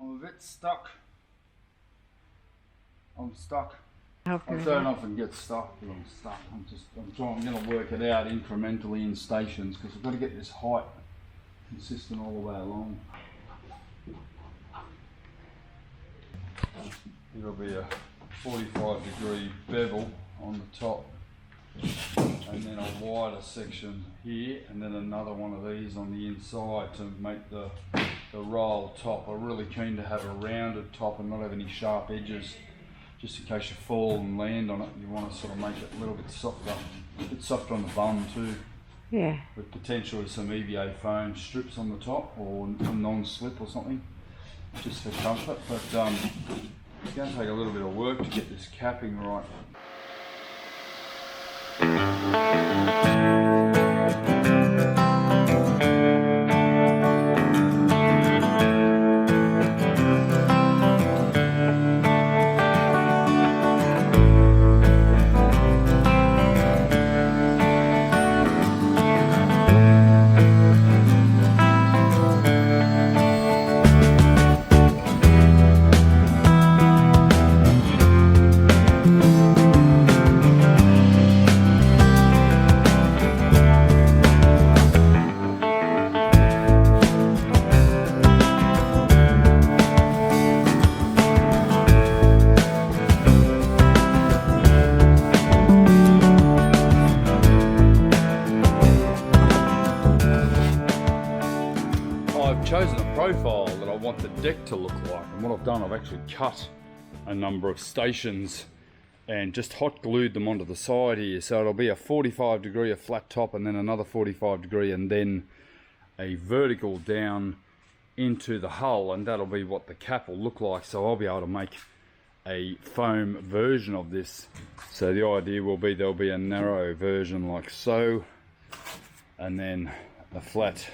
I'm a bit stuck. I'm stuck. I don't often get stuck, but I'm stuck. I'm going to work it out incrementally in stations because I've got to get this height consistent all the way along. It'll be a 45-degree bevel on the top, and then a wider section here, and then another one of these on the inside to make the roll top. I'm really keen to have a rounded top and not have any sharp edges, just in case you fall and land on it. You want to sort of make it a little bit softer on the bum too. Yeah. With potentially some EVA foam strips on the top, or non-slip or something, just for comfort. But it's going to take a little bit of work to get this capping right. Chosen a profile that I want the deck to look like, and what I've done, I've actually cut a number of stations and just hot glued them onto the side here. So it'll be a 45 degree, a flat top, and then another 45 degree, and then a vertical down into the hull, and that'll be what the cap will look like. So I'll be able to make a foam version of this. So the idea will be there'll be a narrow version like so, and then a flat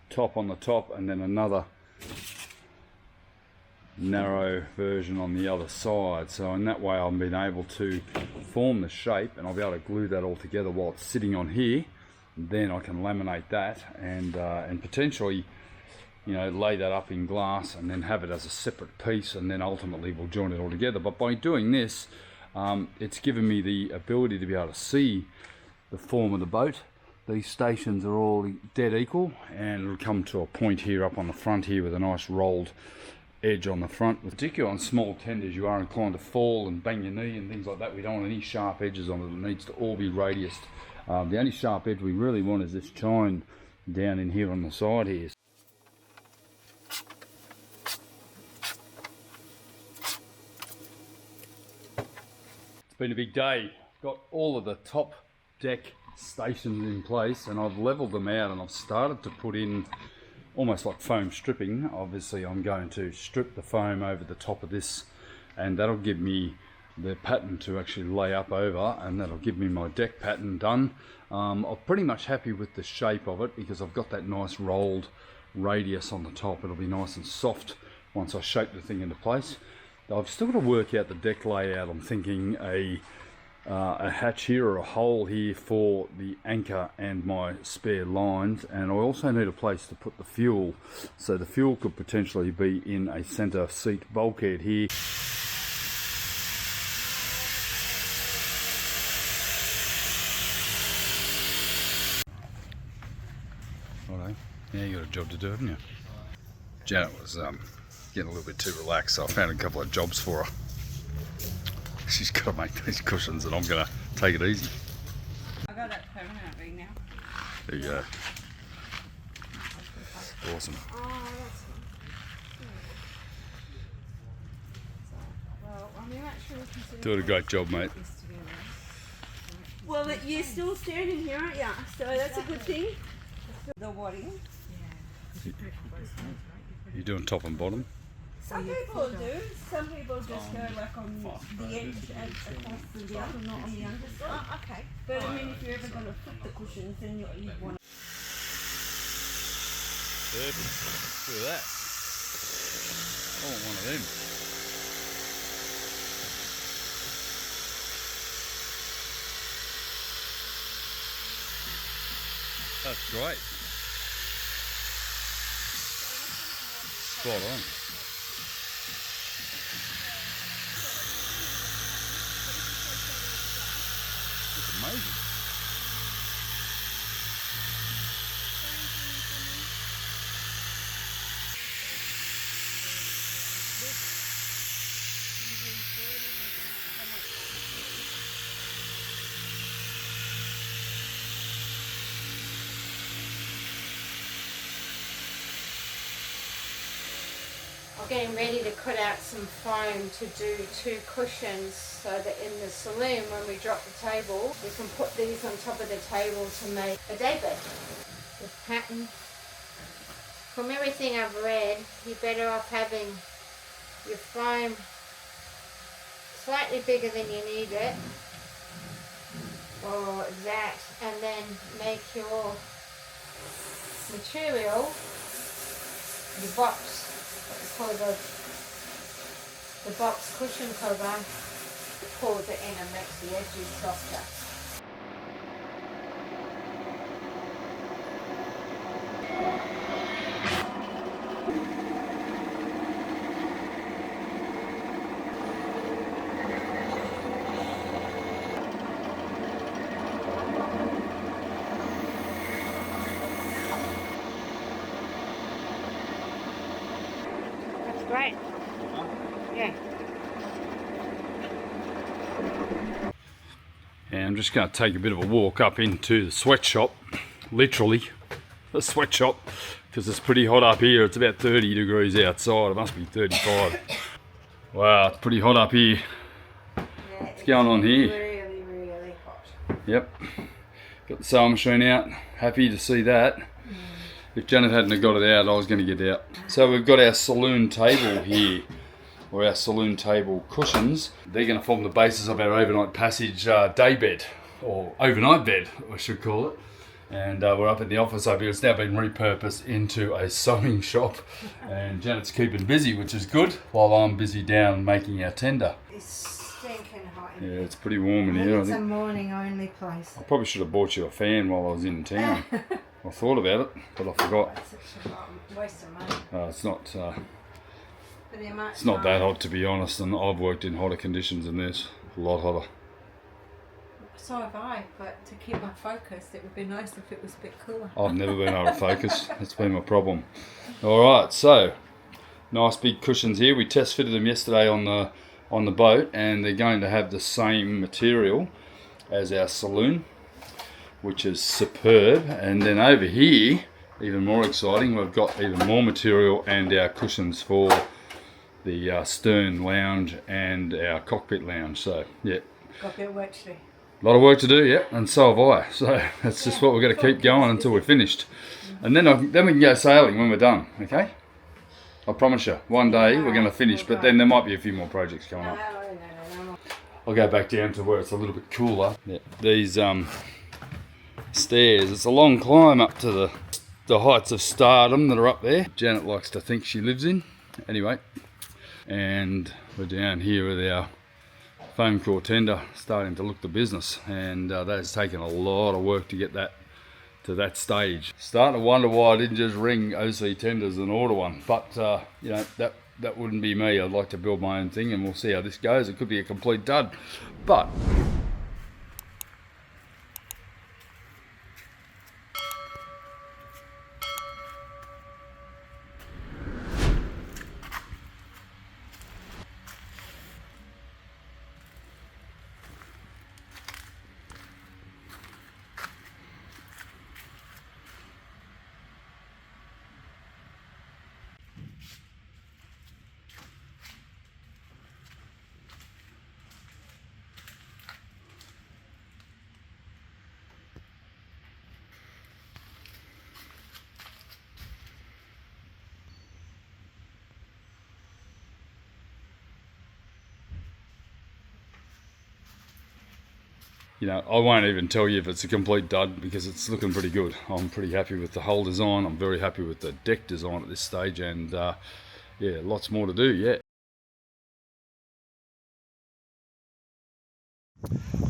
top on the top, and then another narrow version on the other side. So in that way I've been able to form the shape, and I'll be able to glue that all together while it's sitting on here. Then I can laminate that and potentially, you know, lay that up in glass and then have it as a separate piece, and then ultimately we'll join it all together. But by doing this, it's given me the ability to be able to see the form of the boat. These stations are all dead equal, and it'll come to a point here up on the front here with a nice rolled edge on the front. Particularly on small tenders, you are inclined to fall and bang your knee and things like that. We don't want any sharp edges on it. It needs to all be radiused. The only sharp edge we really want is this chine down in here on the side here. It's been a big day. Got all of the top deck stations in place, and I've leveled them out, and I've started to put in almost like foam stripping. Obviously I'm going to strip the foam over the top of this, and that'll give me the pattern to actually lay up over, and that'll give me my deck pattern done. I'm pretty much happy with the shape of it because I've got that nice rolled radius on the top. It'll be nice and soft once I shape the thing into place. I've still got to work out the deck layout. I'm thinking a hatch here or a hole here for the anchor and my spare lines, and I also need a place to put the fuel. So the fuel could potentially be in a center seat bulkhead here. Righto, yeah, you got a job to do, haven't you? Janet was getting a little bit too relaxed, so I found a couple of jobs for her. She's got to make these cushions, and I'm going to take it easy. I got that permanently now. There you go. Awesome. Oh, that's well, I mean, actually, Doing a great job, mate. Well, you're still standing here, aren't you? So that's a good thing. The wadding. You're doing top and bottom? Some people do. Some people just go like on the edge and across the other, not on the underside. Oh, okay. But I mean, if you're ever going to flip the cushions, then you want to. Look at that. I want one of them. That's great. Spot on. amazing. I'm getting ready to cut out some foam to do 2 cushions so that in the saloon when we drop the table we can put these on top of the table to make a daybed. The pattern, from everything I've read, you're better off having your foam slightly bigger than you need it, or that, and then make your material, your box, for the box cushion cover, pulls it in and makes the edges softer. Great. Yeah. And I'm just going to take a bit of a walk up into the sweatshop, literally the sweatshop, because it's pretty hot up here. It's about 30 degrees outside. It must be 35. Wow, it's pretty hot up here. Yeah, What's going on here? Really, really hot. Yep. Got the sewing machine out. Happy to see that. If Janet hadn't have got it out, I was going to get out. So we've got our saloon table here, or our saloon table cushions. They're going to form the basis of our overnight passage day bed, or overnight bed, I should call it. And we're up in the office over here. It's now been repurposed into a sewing shop. And Janet's keeping busy, which is good, while I'm busy down making our tender. It's stinking hot. Yeah, it's pretty warm in here, I It's a think. morning only place. I probably should have bought you a fan while I was in town. I thought about it, but I forgot. It's such a waste of money. It's not. For the amount It's not that hot, to be honest, and I've worked in hotter conditions than this. A lot hotter. So have I, but to keep my focus, it would be nice if it was a bit cooler. I've never been able to focus. That's been my problem. Alright, so nice big cushions here. We test fitted them yesterday on the boat, and they're going to have the same material as our saloon, which is superb. And then over here, even more exciting, we've got even more material and our cushions for the stern lounge and our cockpit lounge. So yeah, Got a bit of work to do. a lot of work to do, yeah, and so have I. So that's just what we're going to keep going until we're finished. And then we can go sailing when we're done, okay? I promise you, one day we're going to finish, but then there might be a few more projects coming up. No. I'll go back down to where it's a little bit cooler. Yeah, these stairs, it's a long climb up to the heights of stardom that are up there. Janet likes to think she lives in. Anyway, and we're down here with our foam core tender starting to look the business, and that has taken a lot of work to get that to that stage. Starting to wonder why I didn't just ring OC Tenders and order one, but you know, that wouldn't be me. I'd like to build my own thing, and we'll see how this goes. It could be a complete dud, but you know, I won't even tell you if it's a complete dud because it's looking pretty good. I'm pretty happy with the whole design. I'm very happy with the deck design at this stage, and yeah, lots more to do yet.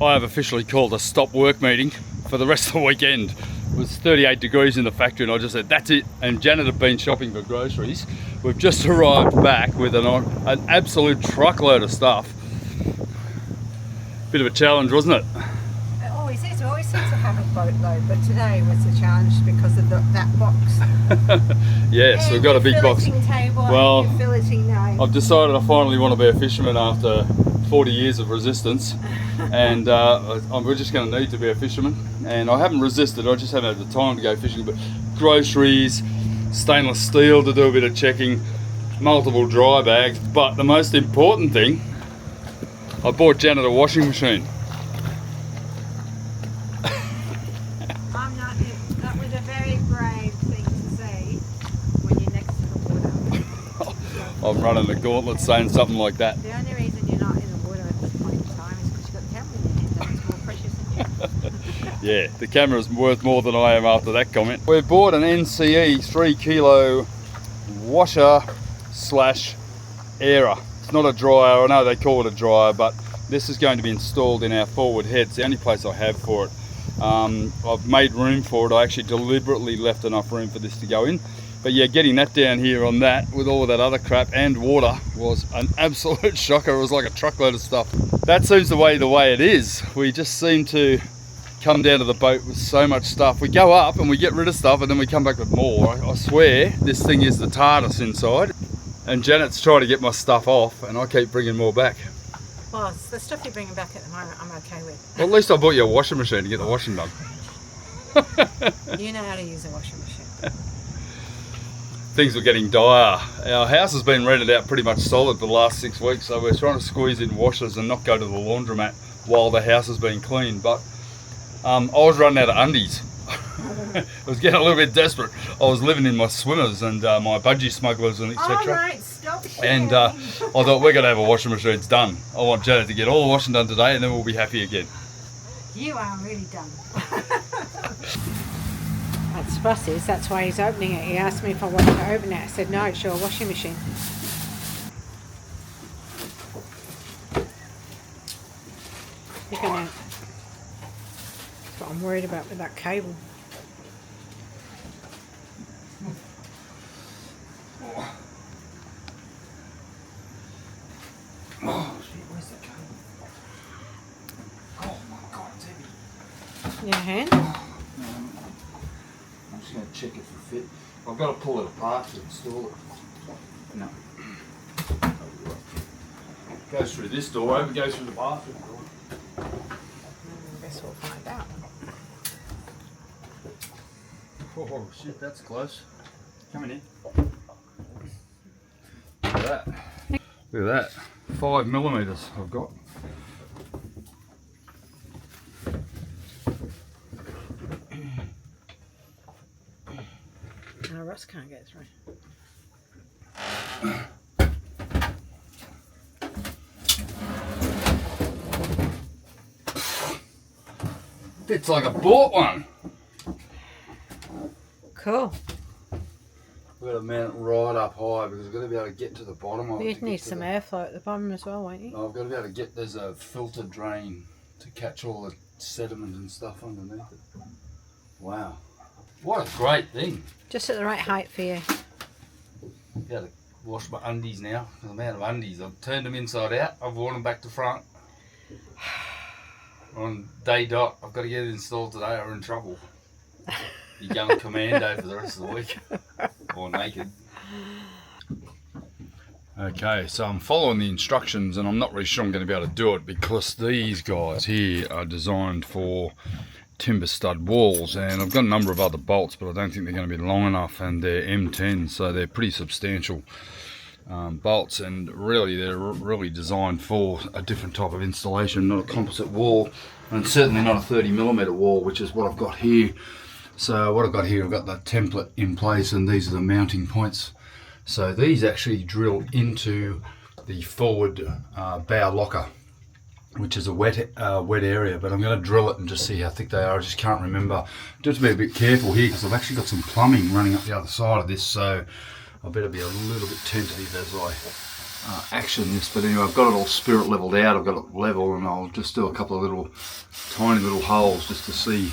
I have officially called a stop work meeting for the rest of the weekend. It was 38 degrees in the factory, and I just said, that's it. And Janet had been shopping for groceries. We've just arrived back with an absolute truckload of stuff. Bit of a challenge, wasn't it? It always is boatload, but today was a challenge because of that box. Yes, And we've got a big box. Table Well, and your filleting knife. I've decided I finally want to be a fisherman after 40 years of resistance, and we're just going to need to be a fisherman. And I haven't resisted, I just haven't had the time to go fishing. But groceries, stainless steel to do a bit of checking, multiple dry bags. But the most important thing, I bought Janet a washing machine. That was a very brave thing to say when you're next to the water. I'm running the gauntlet saying something like that. The only reason you're not in the water at this point in time is because you've got the camera in your hand and it's more precious than you. Yeah, the camera's worth more than I am after that comment. We've bought an NCE 3 kilo washer slash airer. It's not a dryer, I know they call it a dryer, but this is going to be installed in our forward head. It's the only place I have for it. I've made room for it. I actually deliberately left enough room for this to go in. But yeah, getting that down here on that with all of that other crap and water was an absolute shocker. It was like a truckload of stuff. That seems the way it is. We just seem to come down to the boat with so much stuff. We go up and we get rid of stuff and then we come back with more. I swear this thing is the TARDIS inside. And Janet's trying to get my stuff off and I keep bringing more back. Well, it's the stuff you're bringing back at the moment I'm okay with. Well, at least I bought you a washing machine to get the washing done. You know how to use a washing machine. Things were getting dire. Our house has been rented out pretty much solid for the last 6 weeks, so we're trying to squeeze in washers and not go to the laundromat while the house has been cleaned. But I was running out of undies. I was getting a little bit desperate. I was living in my swimmers and my budgie smugglers and etc. Oh, right, stop sharing. And I thought, we're going to have a washing machine. It's done. I want Janet to get all the washing done today and then we'll be happy again. You are really done. That's Russ's, that's why he's opening it. He asked me if I wanted to open it. I said no, it's your washing machine. Look at that. That's what I'm worried about with that cable. Oh shit, where's the cable? Oh my god, it's heavy. Your hand? I'm just going to check it for fit. I've got to pull it apart to install it. No. Goes through this door, over goes through the bathroom door. I guess we'll find out. Oh shit, that's close. Coming in. Look at that. Look at that. 5 millimeters I've got. No, Russ can't get through. Fits like a bought one. Cool. We've got to mount it right up high because we've got to be able to get to the bottom of it. You'd need some airflow at the bottom as well, won't you? I've got to be able to get, there's a filter drain to catch all the sediment and stuff underneath it. Wow. What a great thing. Just at the right height for you. I've got to wash my undies now. The amount of undies. I've turned them inside out. I've worn them back to front. On day dot, I've got to get it installed today or I'm in trouble. You're going commando for the rest of the week. Or naked. Okay, so I'm following the instructions and I'm not really sure I'm going to be able to do it because these guys here are designed for timber stud walls and I've got a number of other bolts but I don't think they're going to be long enough and they're M10 so they're pretty substantial bolts and really they're really designed for a different type of installation, not a composite wall and certainly not a 30mm wall, which is what I've got here. So what I've got here, I've got the template in place and these are the mounting points. So these actually drill into the forward bow locker, which is a wet area, but I'm going to drill it and just see how thick they are. I just can't remember. Just be a bit careful here because I've actually got some plumbing running up the other side of this, so I better be a little bit tentative as I action this. But anyway, I've got it all spirit leveled out. I've got it level and I'll just do a couple of little tiny little holes just to see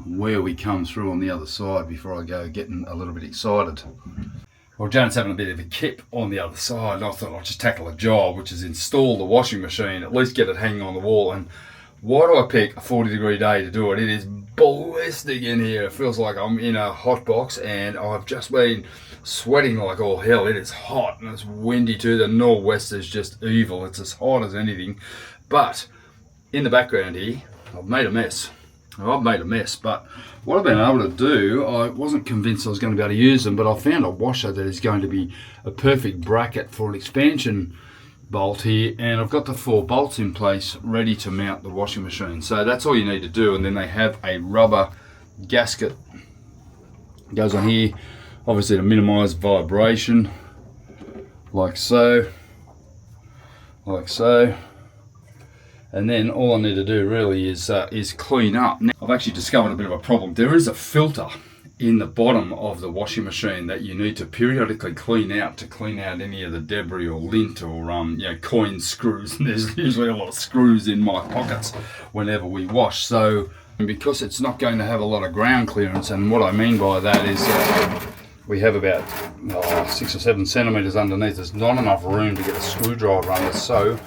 where we come through on the other side before I go getting a little bit excited. Well, Janet's having a bit of a kip on the other side. I thought I'd just tackle a job, which is install the washing machine, at least get it hanging on the wall. And why do I pick a 40-degree day to do it? It is ballistic in here. It feels like I'm in a hot box, and I've just been sweating like all hell. It is hot and it's windy too. The northwest is just evil. It's as hot as anything. But in the background here, I've made a mess. But what I've been able to do, I wasn't convinced I was going to be able to use them, but I found a washer that is going to be a perfect bracket for an expansion bolt here, and I've got the 4 bolts in place ready to mount the washing machine. So that's all you need to do, and then they have a rubber gasket. It goes on here, obviously to minimize vibration, like so, and then all I need to do really is clean up. Now, I've actually discovered a bit of a problem. There is a filter in the bottom of the washing machine that you need to periodically clean out to clean out any of the debris or lint or coin screws. And there's usually a lot of screws in my pockets whenever we wash. So because it's not going to have a lot of ground clearance, and what I mean by that is we have about 6 or 7 centimeters underneath. There's not enough room to get a screwdriver under, so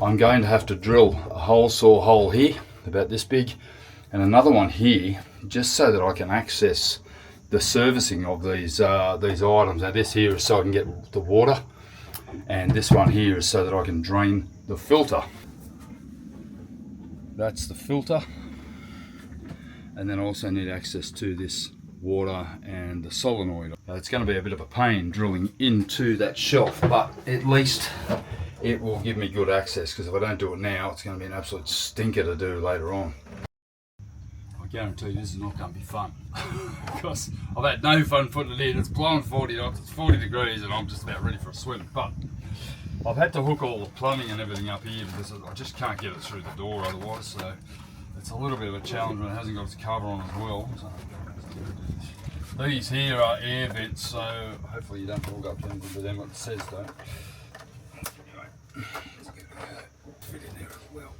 I'm going to have to drill a hole saw hole here about this big, and another one here, just so that I can access the servicing of these items. Now this here is so I can get the water, and this one here is so that I can drain the filter. That's the filter, and then I also need access to this water and the solenoid. It's going to be a bit of a pain drilling into that shelf, but at least it will give me good access, because if I don't do it now, it's going to be an absolute stinker to do later on. I guarantee this is not going to be fun, because I've had no fun putting it in. It's blowing 40 knots, it's 40 degrees, and I'm just about ready for a swim. But I've had to hook all the plumbing and everything up here because I just can't get it through the door otherwise, so it's a little bit of a challenge when it hasn't got its cover on as well. So these here are air vents, so hopefully you don't hook up anything to them, like it says though. Anyway, let's get it fit in there as well.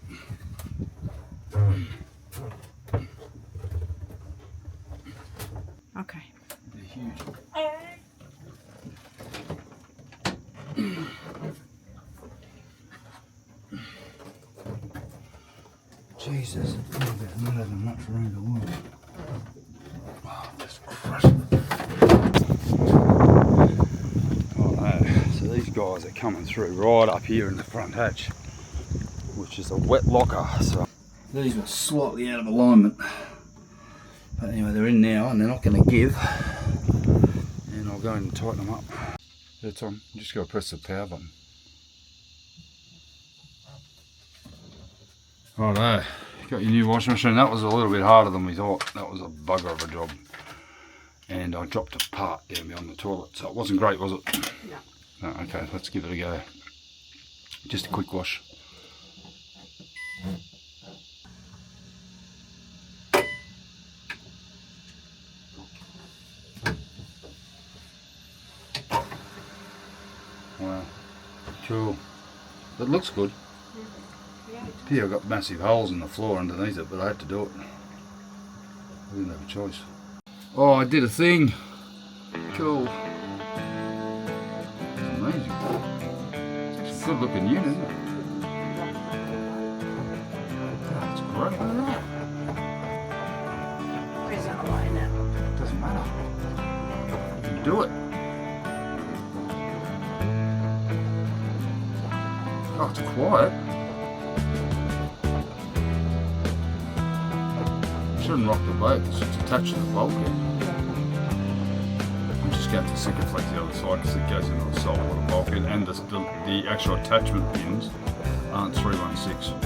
Okay. They're huge. Jesus, I'm not having much room to work. Oh, just crush it. Oh no, so these guys are coming through right up here in the front hatch, which is a wet locker. So these were slightly out of alignment, but anyway, they're in now and they're not going to give, and I'll go and tighten them up. That's on. You just got to press the power button. Righto, got your new washing machine. That was a little bit harder than we thought. That was a bugger of a job. And I dropped a part down behind the toilet, so it wasn't great, was it? No. No, okay, let's give it a go. Just a quick wash. Wow, cool. It looks good. Yeah, I've got massive holes in the floor underneath it, but I had to do it. I didn't have a choice. Oh, I did a thing. Cool. It's amazing. It's a good looking unit, isn't it? That's great. Where's that line at? Doesn't matter. You can do it. Oh, it's quiet. Shouldn't rock the boat, it's just attached to the bulkhead. I'm just going to Sikaflex the other side because it goes into the saltwater bulkhead, and the actual attachment pins aren't 316.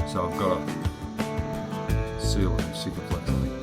So I've got to seal it with Sikaflex, I think.